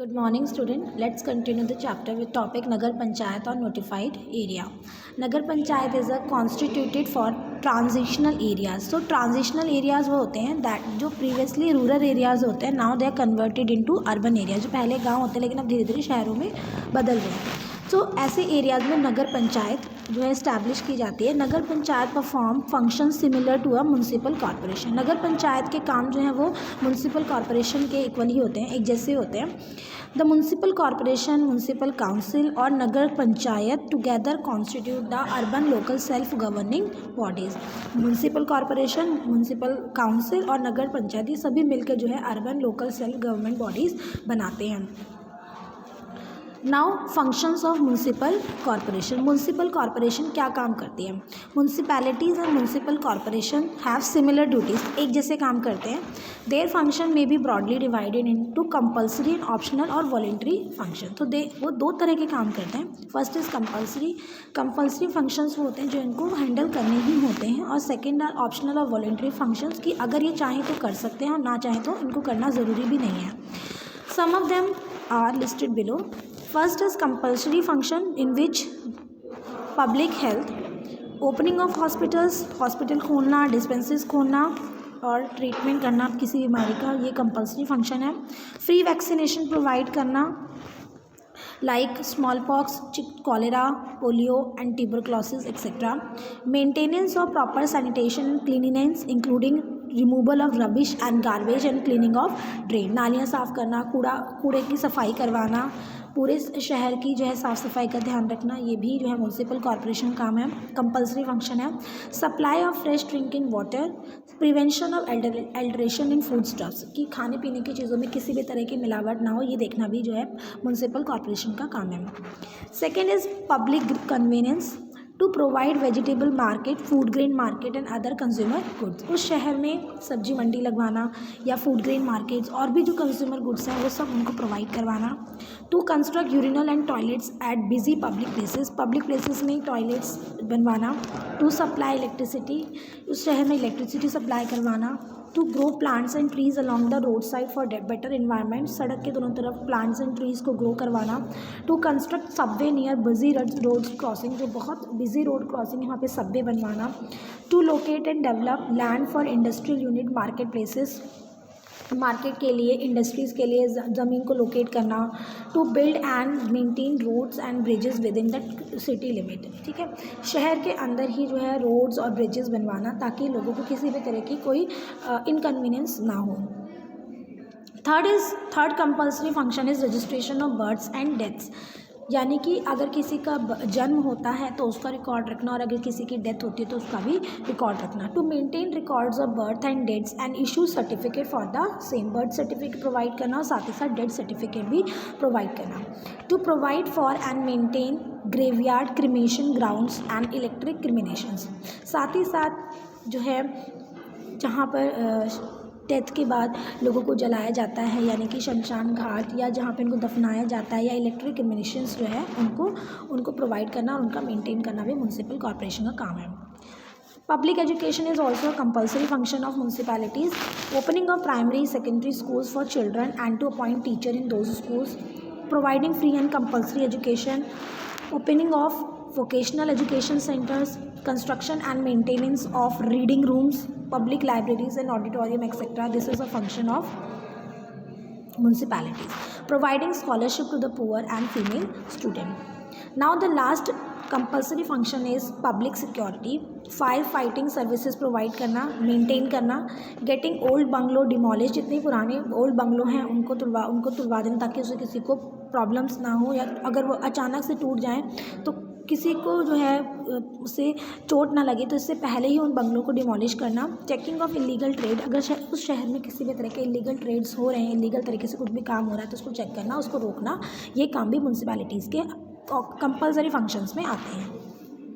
Good morning student. Let's continue the chapter with topic Nagar Panchayat or notified area. Nagar Panchayat is a constituted for transitional areas. So transitional areas वो होते हैं that जो previously rural areas होते हैं now they are converted into urban areas. जो पहले गांव होते हैं लेकिन अब धीरे धीरे शहरों में बदल रहे हैं. तो ऐसे एरियाज़ में नगर पंचायत जो है इस्टेब्लिश की जाती है. Nagar panchayat perform function similar to a municipal corporation. Nagar panchayat के काम जो हैं वो म्यूनसिपल कॉरपोरेशन के इक्वल ही होते हैं, एक जैसे होते हैं. The municipal corporation, municipal council और nagar panchayat together constitute the urban local self governing bodies. Municipal corporation, municipal council और नगर पंचायत ये सभी मिलकर जो है urban local self government bodies बनाते हैं. Now functions of municipal corporation. Municipal corporation क्या काम करती है? Municipalities and municipal corporation have similar duties. एक जैसे काम करते हैं. देयर फंक्शन में B broadly divided into compulsory and optional और वॉलेंट्री फंक्शन. तो वो दो तरह के काम करते हैं. First is compulsory. Compulsory functions वो होते हैं जो इनको हैंडल करने ही होते हैं. और सेकेंड आर ऑप्शनल और वॉलेंट्री फंक्शंस की अगर ये चाहें तो कर सकते हैं और ना चाहें तो इनको करना ज़रूरी भी नहीं है. Some of them are listed below. First is compulsory function in which public health, opening of hospitals, hospital खोलना, डिस्पेंसरीज खोलना और ट्रीटमेंट करना किसी बीमारी का, ये कंपल्सरी फंक्शन है. फ्री वैक्सीनेशन प्रोवाइड करना like smallpox, cholera, polio and tuberculosis etcetera. Maintenance of proper sanitation and cleanliness including removal of rubbish and garbage and cleaning of drain. नालियाँ साफ़ करना, कूड़े की सफाई करवाना, पूरे शहर की जो है साफ़ सफाई का ध्यान रखना, ये भी जो है म्यूनसिपल कॉरपोरेशन काम है, कंपल्सरी फंक्शन है. Supply of fresh drinking water, prevention of alteration in food stuffs कि खाने पीने की चीज़ों में किसी भी तरह की मिलावट ना हो, ये देखना भी जो है म्यूनसिपल कॉरपोरेशन का काम है. Second is public convenience to provide vegetable market, food grain market and other consumer goods. उस शहर में सब्जी मंडी लगवाना या फूड ग्रेन मार्केट्स और भी जो कंज्यूमर गुड्स हैं वो सब उनको प्रोवाइड करवाना. To construct urinal and toilets at busy public places. Public places में टॉयलेट्स बनवाना. टू सप्लाई इलेक्ट्रिसिटी, उस शहर में इलेक्ट्रिसिटी सप्लाई करवाना. To grow plants and trees along the road side for better environment, सड़क के दोनों तरफ प्लांट्स एंड ट्रीज़ को ग्रो करवाना. To construct subway near busy road crossing, जो बहुत बिजी रोड क्रॉसिंग है वहाँ पे सबवे बनवाना. To locate and develop land for industrial unit market places, market के लिए, इंडस्ट्रीज़ के लिए ज़मीन को लोकेट करना. To build and maintain roads and bridges within the city limit. ठीक है, शहर के अंदर ही जो है रोड्स और ब्रिजेस बनवाना ताकि लोगों को किसी भी तरह की कोई इनकन्वीनियंस ना हो. Third compulsory function is registration of births and deaths. यानी कि अगर किसी का जन्म होता है तो उसका रिकॉर्ड रखना और अगर किसी की डेथ होती है तो उसका भी रिकॉर्ड रखना. To maintain records of birth and deaths and issue certificate for the same. Birth certificate provide करना और साथ ही साथ डेथ सर्टिफिकेट भी प्रोवाइड करना. To provide for and maintain graveyard, cremation grounds and electric cremations. साथ ही साथ जो है जहाँ पर डेथ के बाद लोगों को जलाया जाता है यानी कि शमशान घाट या जहाँ पे उनको दफनाया जाता है या इलेक्ट्रिक कम्युनिकेशंस जो है उनको प्रोवाइड करना और उनका मेंटेन करना भी म्यूनसिपल कॉरपोरेशन का काम है. Public education is also a compulsory function of municipalities. Opening of primary secondary schools for children and to appoint teacher in those schools. Providing free and compulsory education. Opening of vocational education centers, construction and maintenance of reading rooms, public libraries and auditorium etc. This is a function of municipalities. Providing scholarship to the poor and female student. Now the last compulsory function is public security. Fire fighting services provide करना, maintain करना. Getting old bungalow demolish, जितने पुराने old bungalow हैं उनको तुड़वा देना ताकि उससे किसी को प्रॉब्लम्स ना हो या अगर वो अचानक से टूट जाएं तो किसी को जो है उससे चोट ना लगे, तो इससे पहले ही उन बंगलों को डिमोलिश करना. चेकिंग ऑफ इलीगल ट्रेड, अगर उस शहर में किसी भी तरह के इलीगल ट्रेड्स हो रहे हैं, इलीगल तरीके से कुछ भी काम हो रहा है तो उसको चेक करना, उसको रोकना, ये काम भी म्यूनसिपैलिटीज़ के कंपल्सरी फंक्शंस में आते हैं.